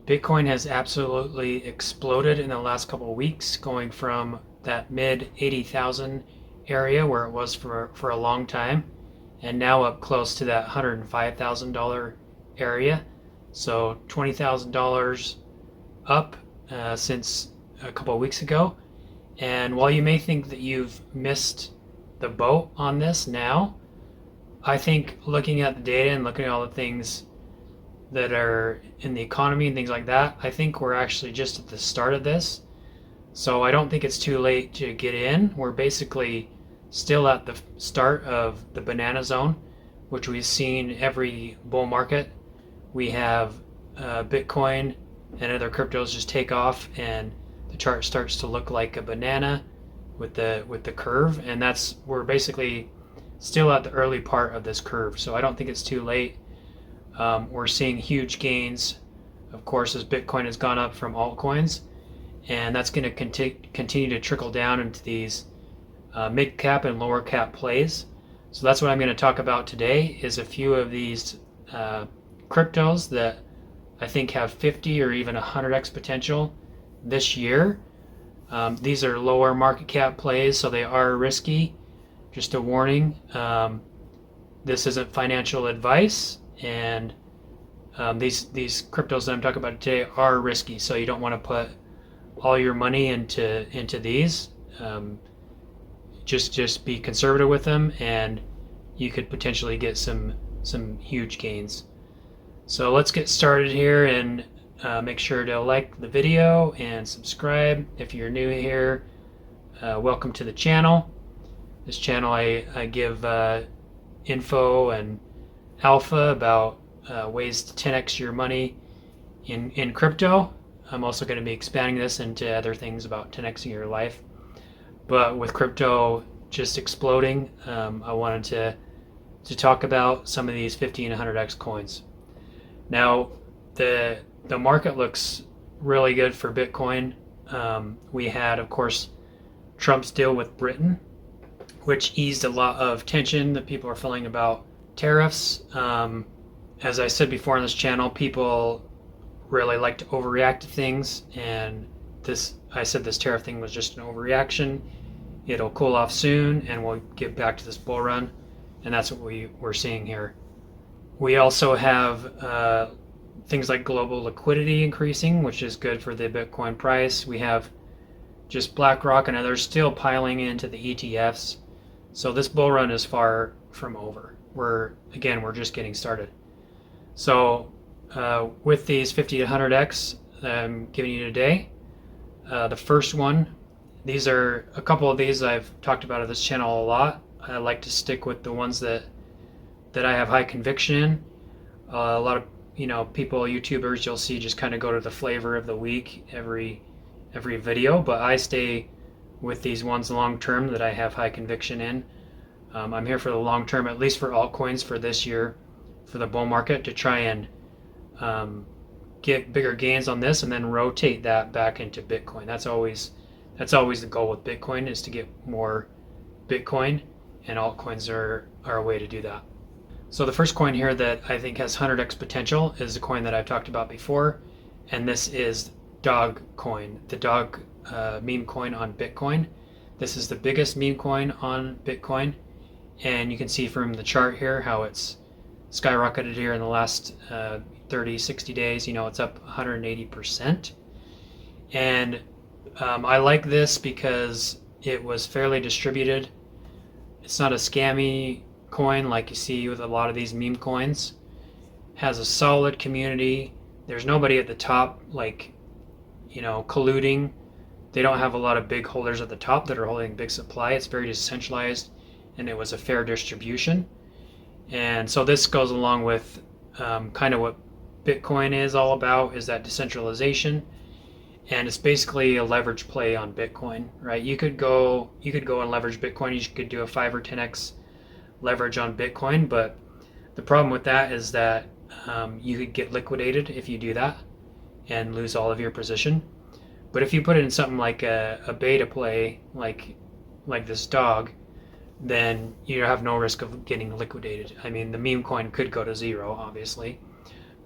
Bitcoin has absolutely exploded in the last couple of weeks, going from that mid 80,000 area where it was for a long time, and now up close to that $105,000 area. So $20,000 up since a couple of weeks ago. And while you may think that you've missed the boat on this now, I think looking at the data and looking at all the things that are in the economy and things like that, I think we're actually just at the start of this. So I don't think it's too late to get in. We're basically still at the start of the banana zone, which we've seen every bull market. We have Bitcoin and other cryptos just take off, and the chart starts to look like a banana with the curve, and we're basically still at the early part of this curve. So I don't think it's too late. We're seeing huge gains, of course, as Bitcoin has gone up from altcoins, and that's going to continue to trickle down into these mid cap and lower cap plays. So that's what I'm going to talk about today, is a few of these cryptos that I think have 50 or even 100x potential this year. These are lower market cap plays, so they are risky. Just a warning, this isn't financial advice, and these cryptos that I'm talking about today are risky, so you don't want to put all your money into these. Just be conservative with them, and you could potentially get some huge gains. So let's get started here, and make sure to like the video and subscribe if you're new here. Welcome to the channel. This channel I give info and alpha about ways to 10x your money in crypto. I'm also going to be expanding this into other things about 10xing your life. But with crypto just exploding, I wanted to talk about some of these 50 and 100x coins. Now, the market looks really good for Bitcoin. We had, of course, Trump's deal with Britain, which eased a lot of tension that people are feeling about tariffs. As I said before on this channel, people really like to overreact to things, and I said this tariff thing was just an overreaction. It'll cool off soon, and we'll get back to this bull run, and that's what we're seeing here. We also have things like global liquidity increasing, which is good for the Bitcoin price. We have just BlackRock and others still piling into the ETFs. So this bull run is far from over. We're just getting started. So with these 50 to 100x I'm giving you today, the first one, these are a couple of these I've talked about on this channel a lot. I like to stick with the ones that I have high conviction in. A lot of people, YouTubers, you'll see just kind of go to the flavor of the week every video, but I stay with these ones long term that I have high conviction in. I'm here for the long term, at least for altcoins for this year, for the bull market, to try and get bigger gains on this and then rotate that back into Bitcoin. That's always the goal with Bitcoin, is to get more Bitcoin, and altcoins are a way to do that. So the first coin here that I think has 100x potential is a coin that I've talked about before, and this is Dogecoin, the dog meme coin on Bitcoin. This is the biggest meme coin on Bitcoin, and you can see from the chart here how it's skyrocketed here in the last 60 days. It's up 180%, and I like this because it was fairly distributed. It's not a scammy coin like you see with a lot of these meme coins. It has a solid community. There's nobody at the top colluding. They don't have a lot of big holders at the top that are holding big supply. It's very decentralized, and it was a fair distribution. And so this goes along with kind of what Bitcoin is all about, is that decentralization. And it's basically a leverage play on Bitcoin, right? You could go and leverage Bitcoin. You could do a 5 or 10x leverage on Bitcoin, but the problem with that is that you could get liquidated if you do that and lose all of your position. But if you put it in something like a beta play, like this dog, then you have no risk of getting liquidated. I mean, the meme coin could go to zero, obviously,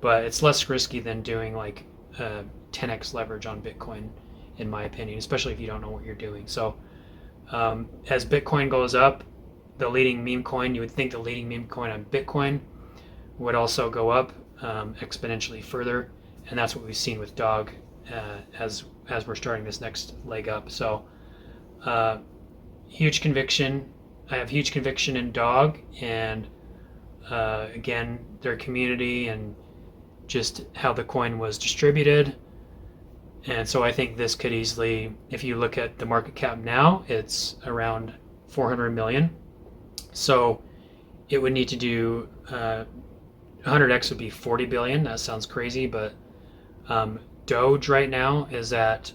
but it's less risky than doing like 10x leverage on Bitcoin, in my opinion, especially if you don't know what you're doing. So as Bitcoin goes up, the leading meme coin, you would think the leading meme coin on Bitcoin would also go up exponentially further, and that's what we've seen with Dog as we're starting this next leg up. So huge conviction. I have huge conviction in Dog, and again, their community and just how the coin was distributed. And so I think this could easily, if you look at the market cap now, it's around 400 million. So it would need to do 100x would be 40 billion. That sounds crazy, but Doge right now is at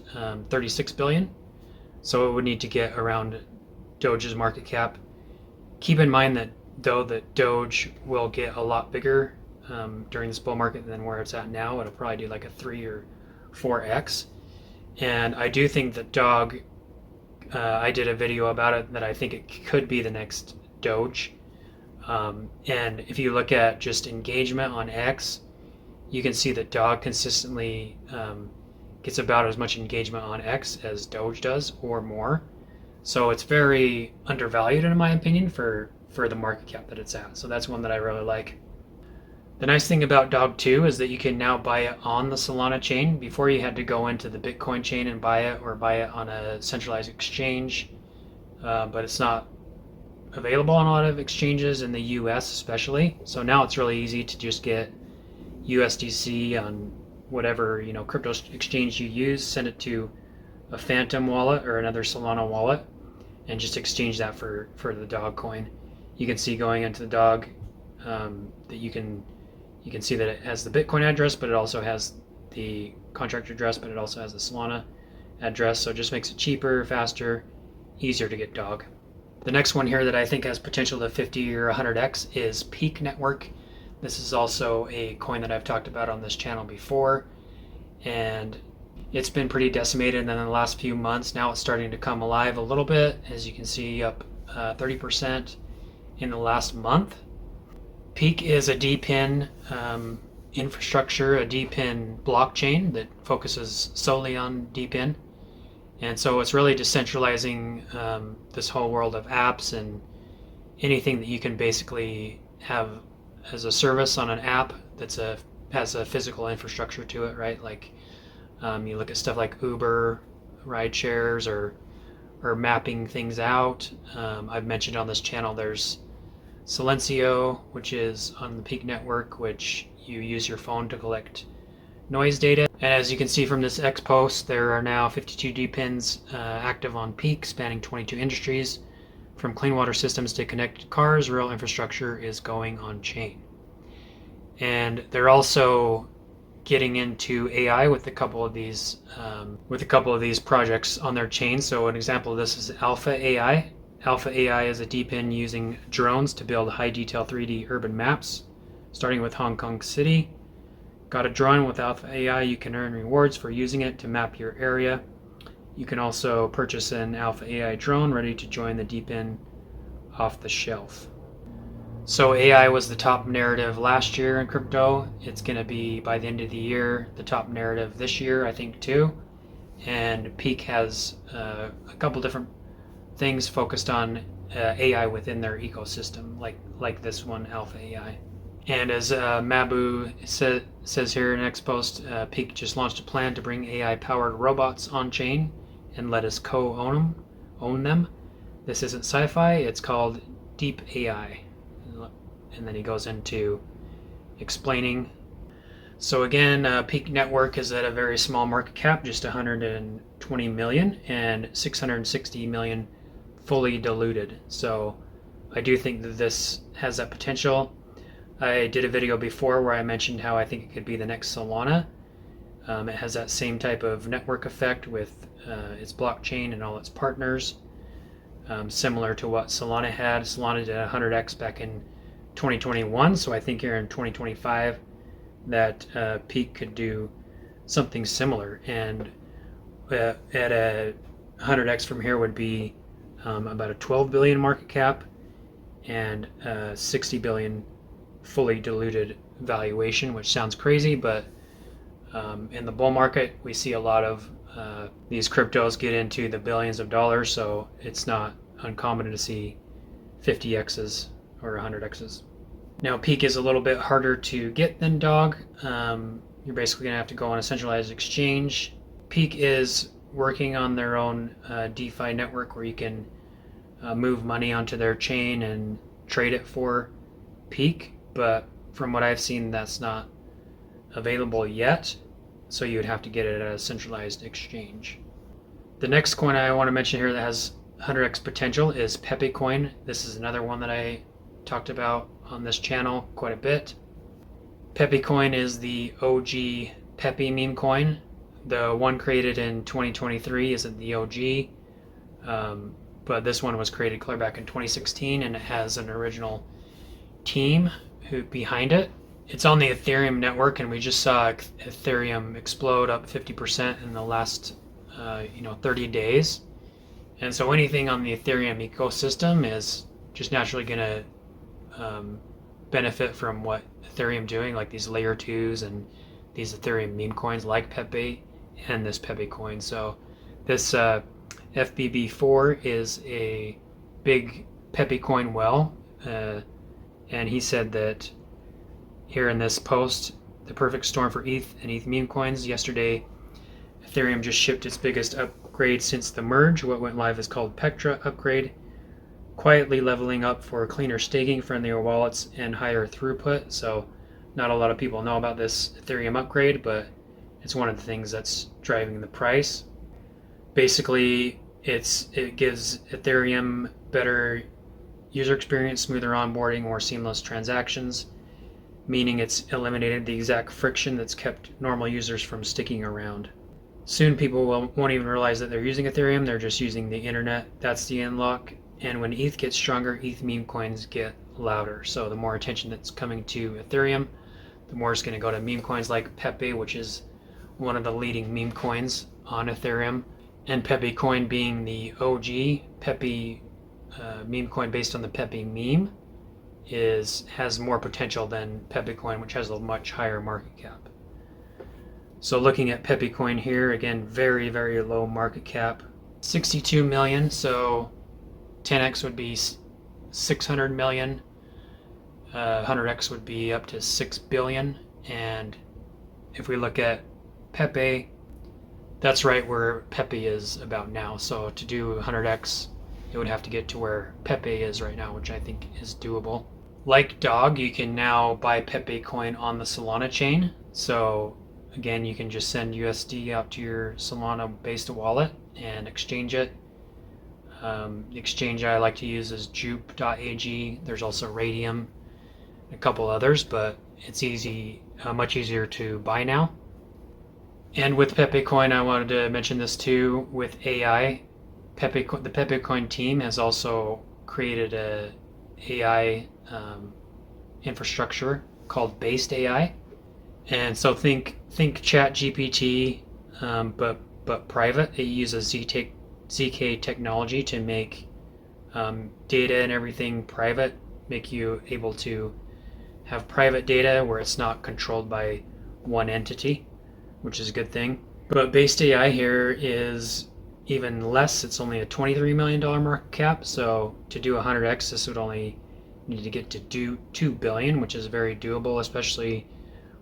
36 billion. So it would need to get around Doge's market cap. Keep in mind that though that Doge will get a lot bigger during this bull market than where it's at now. It'll probably do like a 3 or 4x. And I do think that Dog, I did a video about it, that I think it could be the next Doge. And if you look at just engagement on X, you can see that Dog consistently gets about as much engagement on X as Doge does, or more. So it's very undervalued in my opinion for the market cap that it's at. So that's one that I really like. The nice thing about Dog 2 is that you can now buy it on the Solana chain. Before, you had to go into the Bitcoin chain and buy it, or buy it on a centralized exchange, but it's not available on a lot of exchanges in the US especially. So now it's really easy to just get USDC on whatever crypto exchange you use, send it to a Phantom wallet or another Solana wallet, and just exchange that for the Dog coin. You can see going into the Dog that you can see that it has the Bitcoin address, but it also has the contract address, but it also has the Solana address. So it just makes it cheaper, faster, easier to get Dog. The next one here that I think has potential to 50 or 100x is Peak Network. This is also a coin that I've talked about on this channel before, and it's been pretty decimated. And then in the last few months, now it's starting to come alive a little bit. As you can see, up 30% in the last month. Peak is a DePIN infrastructure, a DePIN blockchain that focuses solely on DePIN. And so it's really decentralizing this whole world of apps and anything that you can basically have as a service on an app that's has a physical infrastructure to it, right? Like you look at stuff like Uber, ride shares, or mapping things out. I've mentioned on this channel there's Silencio, which is on the Peak network, which you use your phone to collect noise data. And as you can see from this X post, there are now 52 DePINs active on Peak, spanning 22 industries. From clean water systems to connected cars, real infrastructure is going on chain. And they're also getting into AI with a couple of these projects on their chain. So an example of this is 𝗂𝗶𝗺𝗃𝗃. 𝗂𝗂𝗃𝗃 is a DePIN using drones to build high detail 3D urban maps, starting with Hong Kong City. Got a drone with 𝗂𝗂𝗃𝗃, you can earn rewards for using it to map your area. You can also purchase an 𝗂𝗂𝗃 drone ready to join the DePIN off the shelf. So AI was the top narrative last year in crypto. It's going to be, by the end of the year, the top narrative this year, I think, too. And Peak has a couple different things focused on AI within their ecosystem, like this one, 𝗂𝗂𝗃𝗃. And as 𝗂𝗂𝗃 says here in an X post, Peak just launched a plan to bring AI-powered robots on-chain and let us own them. This isn't sci-fi, it's called Deep AI. And then he goes into explaining. So again, Peak Network is at a very small market cap, just 120 million, and 660 million fully diluted. So I do think that this has that potential. I did a video before where I mentioned how I think it could be the next Solana. It has that same type of network effect with its blockchain and all its partners, similar to what Solana had. Solana did 100x back in 2021, so I think here in 2025 that Peak could do something similar, and at a 100x from here would be about a 12 billion market cap and 60 billion fully diluted valuation, which sounds crazy, but In the bull market, we see a lot of these cryptos get into the billions of dollars, so it's not uncommon to see 50x's or 100x's. Now, Peak is a little bit harder to get than Dog. You're basically going to have to go on a centralized exchange. Peak is working on their own DeFi network where you can move money onto their chain and trade it for Peak, but from what I've seen, that's not available yet, so you would have to get it at a centralized exchange. The next coin I want to mention here that has 100x potential is 𝗶𝗶𝘀𝗰𝗶. This is another one that I talked about on this channel quite a bit. 𝗶𝗶𝘀𝗰 is the OG Pepe meme coin. The one created in 2023 isn't the OG, but this one was created clear back in 2016, and it has an original team behind it. It's on the Ethereum network, and we just saw Ethereum explode up 50% in the last 30 days. And so anything on the Ethereum ecosystem is just naturally going to benefit from what Ethereum doing, like these layer 2s and these Ethereum meme coins like Pepe and this 𝗶𝗶𝘀𝗀𝗃. So this 𝗗𝗶𝗺𝗃𝗃 is a big 𝗶𝗶𝘀𝗀 whale, and he said that here in this post, the perfect storm for ETH and ETH meme coins. Yesterday, Ethereum just shipped its biggest upgrade since the merge. What went live is called Petra upgrade, quietly leveling up for cleaner staking, friendlier wallets, and higher throughput. So not a lot of people know about this Ethereum upgrade, but it's one of the things that's driving the price. Basically, it gives Ethereum better user experience, smoother onboarding, more seamless transactions, meaning it's eliminated the exact friction that's kept normal users from sticking around. Soon people won't even realize that they're using Ethereum, they're just using the internet. That's the unlock. And when ETH gets stronger, ETH meme coins get louder. So the more attention that's coming to Ethereum, the more it's going to go to meme coins like Pepe, which is one of the leading meme coins on Ethereum. And 𝗶𝗶𝘀𝗀𝗃 being the OG Pepe meme coin based on the Pepe meme has more potential than 𝗶𝗶𝘀𝗀𝗃, which has a much higher market cap. So looking at 𝗶𝗶𝘀𝗀𝗃 here, again, very, very low market cap, 62 million. So 10x would be 600 million. 100x would be up to 6 billion. And if we look at Pepe, that's right where Pepe is about now. So to do 100x, it would have to get to where Pepe is right now, which I think is doable. Like Dog, you can now buy 𝗶𝗶𝘀𝗀𝗃 on the Solana chain. So again, you can just send USD out to your Solana-based wallet and exchange it. The exchange I like to use is 𝗬𝗶𝗺𝗃𝗃. There's also Radium, a couple others, but it's much easier to buy now. And with 𝗶𝗶𝘀𝗀𝗃, I wanted to mention this too with AI. The 𝗶𝗶𝘀𝗀𝗃 team has also created a AI infrastructure called based AI. And so think ChatGPT, but private. It uses ZK technology to make data and everything private, make you able to have private data where it's not controlled by one entity, which is a good thing. But based AI here is even less. It's only a $23 million market cap. So to do 100x, this would only need to get to 2 billion, which is very doable, especially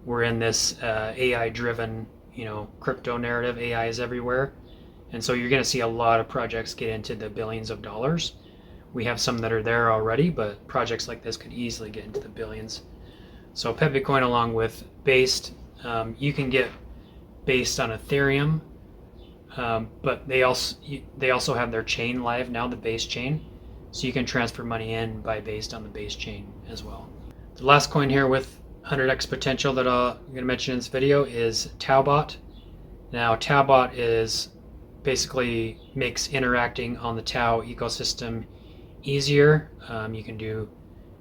we're in this AI-driven, crypto narrative. AI is everywhere. And so you're going to see a lot of projects get into the billions of dollars. We have some that are there already, but projects like this could easily get into the billions. So 𝗶𝗶𝘀𝗀𝗃 along with based, you can get based on Ethereum, but they also have their chain live now, the base chain. So you can transfer money in by based on the base chain as well. The last coin here with 100x potential that I'm going to mention in this video is 𝗬𝗶𝗺𝗃𝗃. Now 𝗬𝗶𝗃 is basically makes interacting on the Tau ecosystem easier. You can do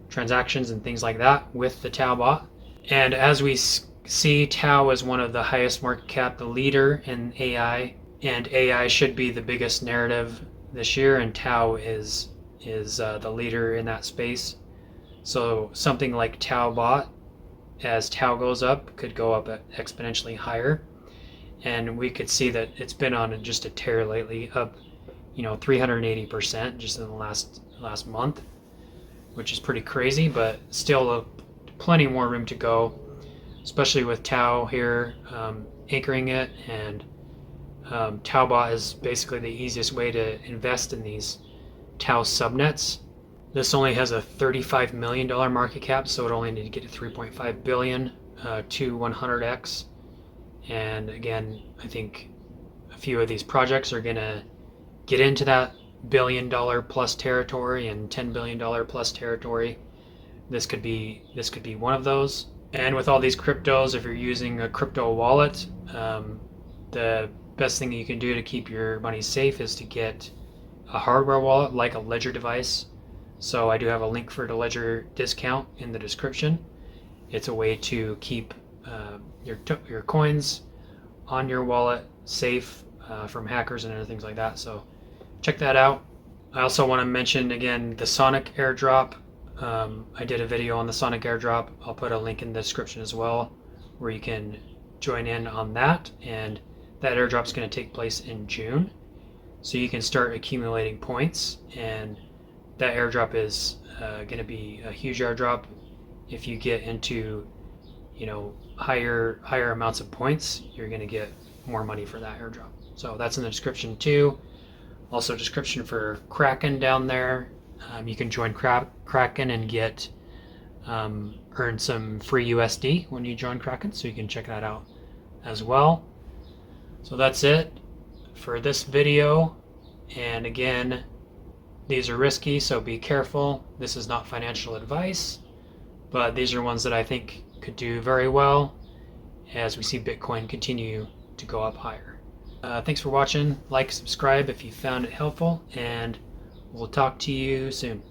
transactions and things like that with the 𝗬𝗶𝗃. And as we see, Tau is one of the highest market cap, the leader in AI, and AI should be the biggest narrative this year, and Tau is the leader in that space. So something like 𝗬𝗶𝗃 as 𝗬 goes up, could go up exponentially higher. And we could see that it's been on just a tear lately, up 380% just in the last month, which is pretty crazy, but still plenty more room to go, especially with 𝗬 here anchoring it. And 𝗬𝗶 is basically the easiest way to invest in these 𝗬 subnets. This only has a $35 million market cap, so it only need to get to 3.5 billion to 100x. And again, I think a few of these projects are gonna get into that $1 billion plus territory and $10 billion plus territory. This could be one of those. And with all these cryptos, if you're using a crypto wallet, the best thing you can do to keep your money safe is to get a hardware wallet like a Ledger device. So I do have a link for the Ledger discount in the description. It's a way to keep your coins on your wallet safe from hackers and other things like that. So check that out. I also want to mention again the Sonic airdrop. I did a video on the Sonic airdrop. I'll put a link in the description as well, where you can join in on that. And that airdrop is going to take place in June. So you can start accumulating points, and that airdrop is going to be a huge airdrop. If you get into higher amounts of points, you're going to get more money for that airdrop. So that's in the description too. Also description for Kraken down there. You can join Kraken and get earn some free USD when you join Kraken, so you can check that out as well. So that's it for this video. And again, these are risky, so be careful. This is not financial advice, but these are ones that I think could do very well as we see Bitcoin continue to go up higher. Thanks for watching. Like, subscribe if you found it helpful, and we'll talk to you soon.